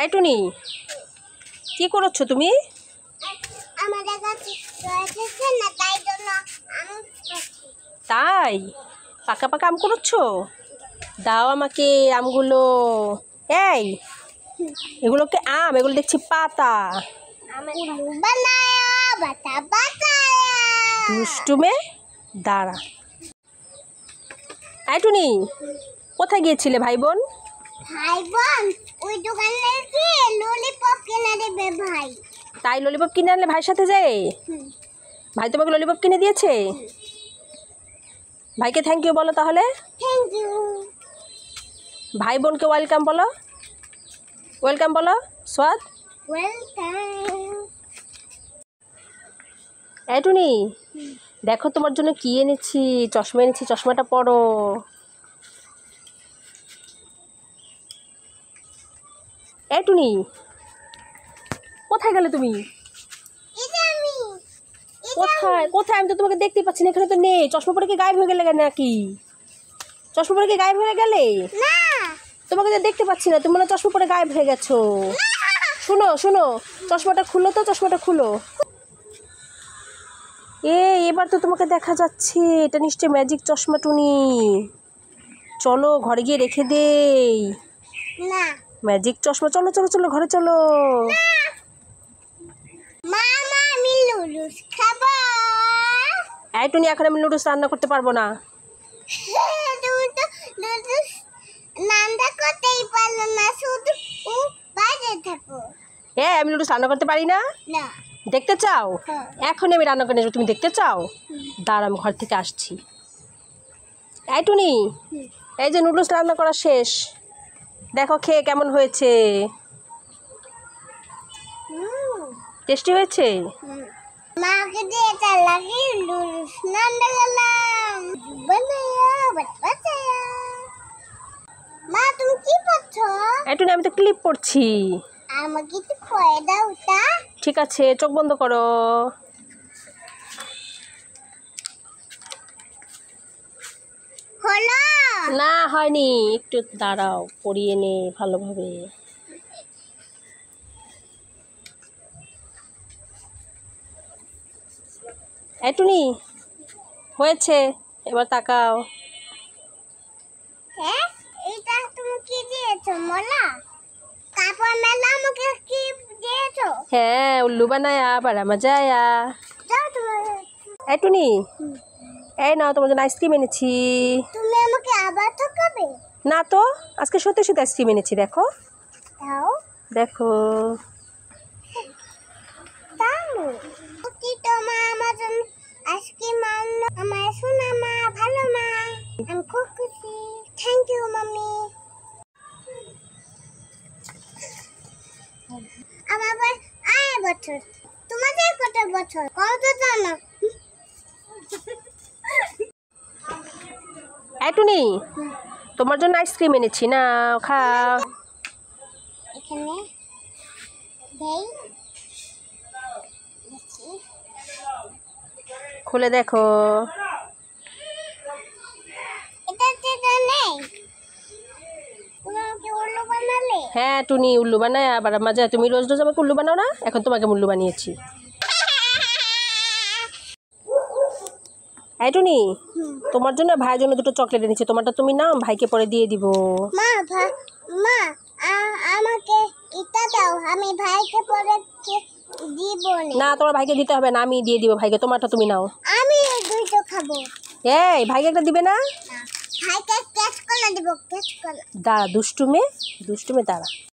এই টুনি, কি করছো তুমি? তাই পাকা পাকা আম করছো? দাও আমাকে আমগুলো। এই এগুলোকে আম, এগুলো দেখছি পাতা। দুষ্টুমে, দাঁড়া। এই টুনি, কোথায় গিয়েছিলে ভাই বোন? ওই দোকানে গিয়ে ললিপপ কিনে দেবে ভাই। তাই ললিপপ কিনে আনলে ভাইয়ের সাথে যায়? ভাই তোমাকে ললিপপ কিনে দিয়েছে? ভাইকে থ্যাংক ইউ বলো তাহলে। Thank you. ভাই বোনকে ওয়েলকাম বলো। ওয়েলকাম বলো সোয়াদ। ওয়েলকাম। এই টুনি, দেখো তোমার জন্য কি এনেছি। চশমা এনেছি, চশমাটা পরো। এই টুনি, কোথায় গেলে তুমি? কোথায় কোথায়? আমি তো তোমাকে দেখতেই পাচ্ছি না, এখানে তো নেই। চশমা পরে কি গায়েব হয়ে গেলে নাকি? চশমা পরে কি গায়েব হয়ে গেলে? না, তোমাকে তো দেখতে পাচ্ছি না, তুমি মনে হয় চশমা পরে গায়েব হয়ে গেছো। শুনো শুনো, চশমাটা খুলো তো, চশমাটা খুলো। এবার তো তোমাকে দেখা যাচ্ছে। এটা নিশ্চয়ই ম্যাজিক চশমা টুনি। চলো ঘরে গিয়ে রেখে দেই। না ম্যাজিক চশমা, চলো চলো চলো ঘরে চলো। মামা আমি নুডলস খাবো। এই টুনি, এখন আমি নুডলস রান্না করতে পারবো না। তুমি তো নুডলস রান্না করতেই পারলো না, শুধু বাইরে থাকো। আমি নুডলস রান্না করতে পারি না। না, দেখতে চাও? হ্যাঁ। এখনই আমি রান্না করে নেবো, তুমি দেখতে চাও? দাঁড়া, আমি ঘর থেকে আসছি। এই টুনি, এই যে নুডলস রান্না করা শেষ, দেখো খেয়ে কেমন হয়েছে। টেস্টি হয়েছে? মাকে দিয়ে চাল লাগিয়ে নুডলস রান্না করলাম। মা তুমি কি করছো? এই টুনি, আমি তো ক্লিপ পড়ছি। আমাকে একটু খয়ে দাও তা। ঠিক আছে, চোখ বন্ধ করো। হলো না হয়নি, একটু দাঁড়াও, পরিয়ে নে ভালোভাবে। এই টুনি, হয়েছে, এবার তাকাও। হ্যাঁ, এটা তুমি কি দিয়েছো মোলা? কাপড় মেলা আমাকে কি দিয়েছো? হ্যাঁ, উল্লু বানায়া বাড়া মজা আয়া। যাও তোমার। এই টুনি, এই নাও তোমার জন্য আইসক্রিম এনেছি। তুমি আমাকে আবার ঠকাবে? না তো, আজকে সত্যি সত্যি আইসক্রিম এনেছি, দেখো দাও দেখো। দাও কি তোমার আমার জন্য আইসক্রিম আনলো? আমার সোনা মা, ভালো মা, আমি খুব খুশি। Thank you mummy. আমার বয়স 8 বছর। তোমাদের কত বছর? কত জানো? এই টুনি, তোমার জন্য আইসক্রিম এনেছি, না খাও। এখানে দেই। খুলে দেখো। এটা নেই। তোমাকে উল্লু বানালে? হ্যাঁ টুনি, উল্লু বানায় আবার মজা। তুমি রোজ রোজ আমাকে উল্লু বানাও না, এখন তোমাকে উল্লু বানিয়েছি। এই টুনি, তোমার জন্য ভাইয়ের জন্য দুটো চকলেট এনেছি, তোমারটা তুমি নাও, ভাইকে পরে দিয়ে দিব। মা মা আমাকে এটা দাও, আমি ভাইকে পরে দিব না, তোমার ভাইকে দিতে হবে না, আমি দিয়ে দিব ভাইকে, তোমারটা তুমি নাও। আমি দুটো খাবো। এই ভাইকে একটা দিবে না? ভাইকে ক্যাচ করে দিব, ক্যাচ করে। দাঁড়া দুষ্টুমে, দুষ্টুমে দাঁড়া।